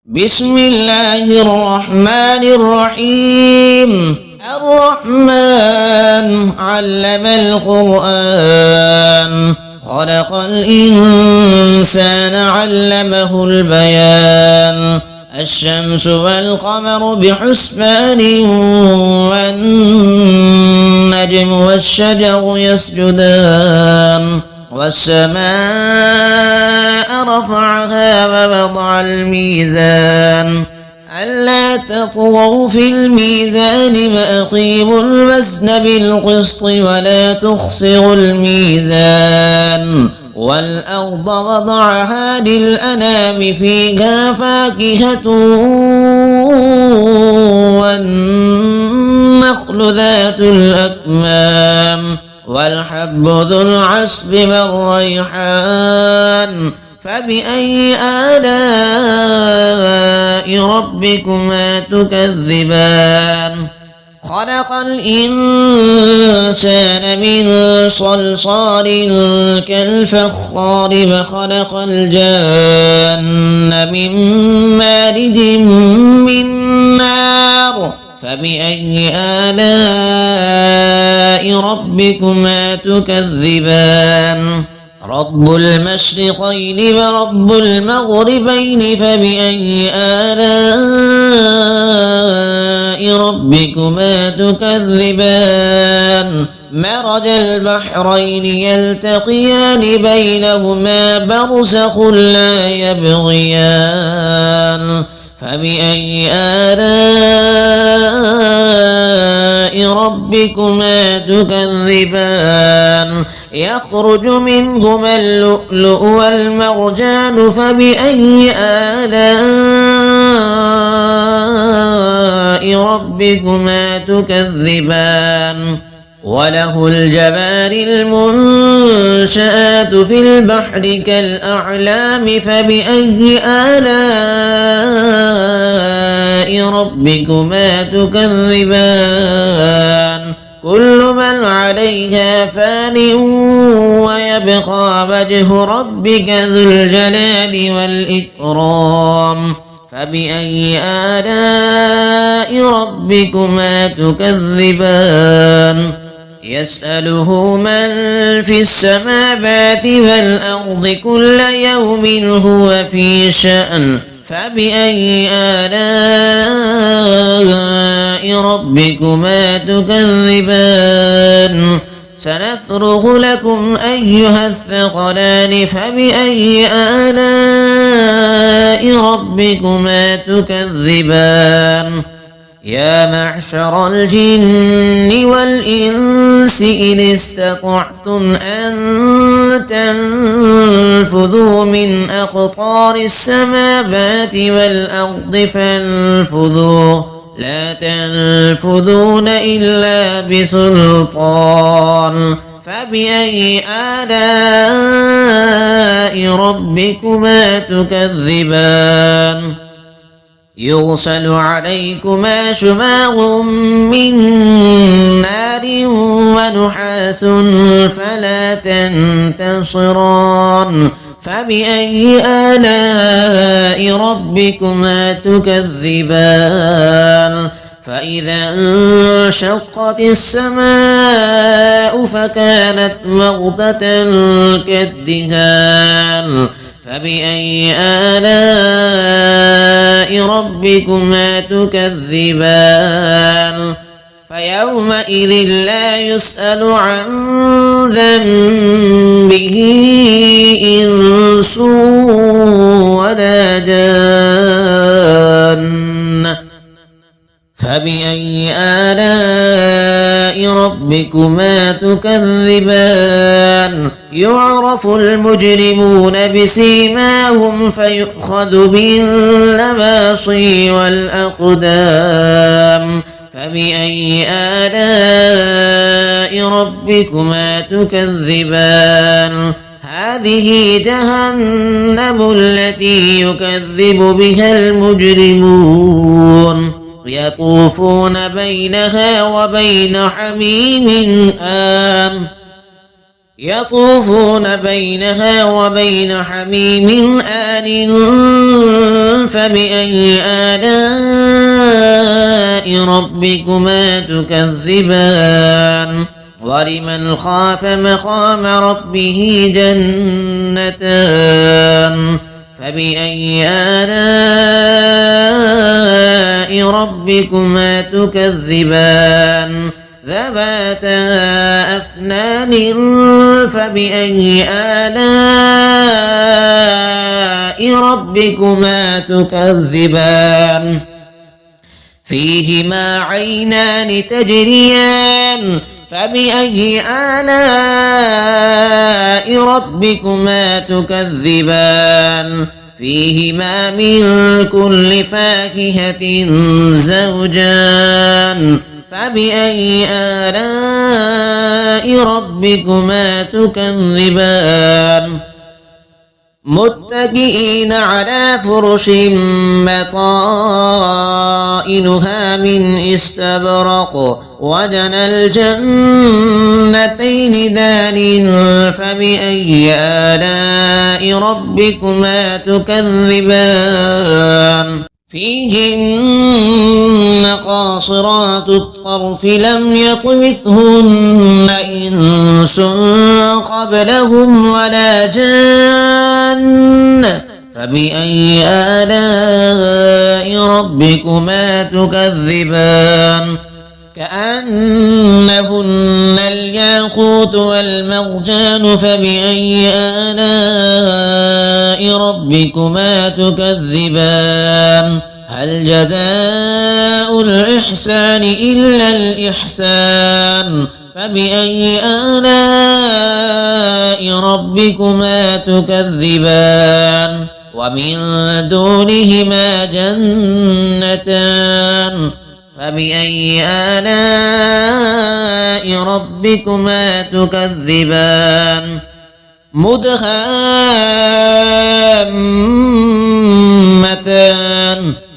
بسم الله الرحمن الرحيم. الرحمن علم القرآن، خلق الإنسان علمه البيان. الشمس والقمر بحسبان، والنجم والشجر يسجدان. والسماء رفعها ووضع الميزان ألا تطغوا في الميزان وأقيموا الوزن بالقسط ولا تخسروا الميزان. والأرض وضعها للأنام فيها فاكهة والنخل ذات الأكمام والحب ذو العصف والريحان. فبأي آلاء ربكما تكذبان؟ خلق الإنسان من صلصال كالفخار وخلق الجن من مارج من نار. فبأي آلاء ربكما تكذبان؟ رب المشرقين ورب المغربين. فبأي آلاء ربكما تكذبان؟ مرج البحرين يلتقيان بينهما برزخ لا يبغيان. فبأي آلاء ربكما تكذبان؟ يخرج منهما اللؤلؤ والمرجان. فبأي آلاء ربكما تكذبان؟ وله الجوار المنشآت في البحر كالأعلام. فبأي آلاء ربكما تكذبان؟ كل من عليها فان ويبقى وجه ربك ذو الجلال والإكرام. فبأي آلاء ربكما تكذبان؟ يسأله من في السماوات والأرض كل يوم هو في شأن. فبأي آلاء ربكما تكذبان؟ سنفرغ لكم أيها الثقلان. فبأي آلاء ربكما تكذبان؟ يا معشر الجن والإنس إن استطعتم أن تنفذوا من أقطار السماوات والأرض فانفذوا لا تنفذون إلا بسلطان. فبأي آلاء ربكما تكذبان؟ يرسل عليكما شماغ من نار ونحاس فلا تنتصران. فبأي آلاء ربكما تكذبان؟ فإذا انشقت السماء فكانت وردة كالدهان. فبأي آلاء ربكما تكذبان؟ فيومئذ لا يسأل عن ذنبه إنس ولا جان. فبأي آلاء ربكما تكذبان؟ يعرف المجرمون بسيماهم فيؤخذ بالنواصي والأقدام. فبأي آلاء ربكما تكذبان؟ هذه جهنم التي يكذب بها المجرمون يطوفون بينها وبين حميم آن يطوفون بينها وبين حميم آن فبأي آلاء ربكما تكذبان ولمن خاف مقام ربه جنتان فبأي آلاء ربكما تكذبان ذواتا أفنان فبأي آلاء ربكما تكذبان فيهما عينان تجريان فبأي آلاء ربكما تكذبان فيهما من كل فاكهة زوجان فبأي آلاء ربكما تكذبان متكئين على فرش بطائنها من استبرق وجنى الجنتين دان فبأي آلاء ربكما تكذبان فيهن قاصرات الطرف لم يطمثهن إنس قبلهم ولا جان فبأي آلاء ربكما تكذبان كأنهن الياقوت والمرجان فبأي آلاء ربكما تكذبان هل جزاء الإحسان إلا الإحسان فبأي آلاء ربكما تكذبان ومن دونهما جنتان فبأي آلاء ربكما تكذبان مدهامتان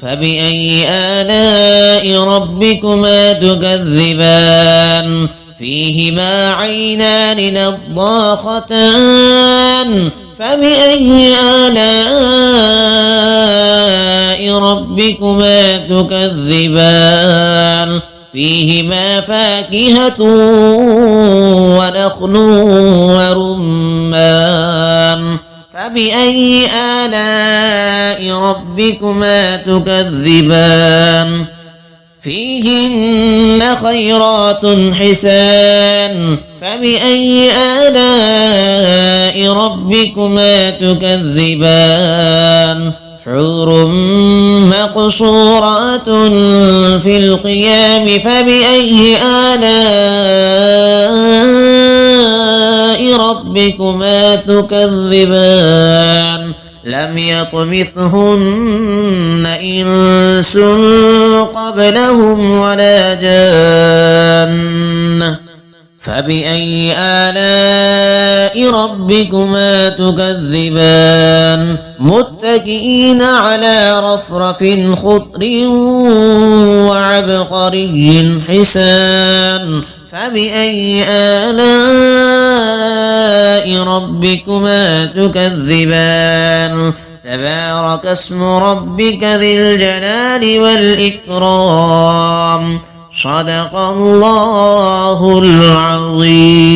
فبأي آلاء ربكما تكذبان فيهما عينان نضاختان فبأي آلاء ربكما تكذبان فيهما فاكهة ونخل ورمان فبأي آلاء ربكما تكذبان فيهن خيرات حسان فبأي آلاء ربكما تكذبان حور مقصورات في القيام فبأي آلاء ربكما تكذبان لم يطمثهن إنس قبلهم ولا جان فبأي آلاء ربكما تكذبان متكئين على رفرف خضر وعبقري حسان فبأي آلاء ربكما تكذبان تبارك اسم ربك ذي الجلال والإكرام صدق الله العظيم.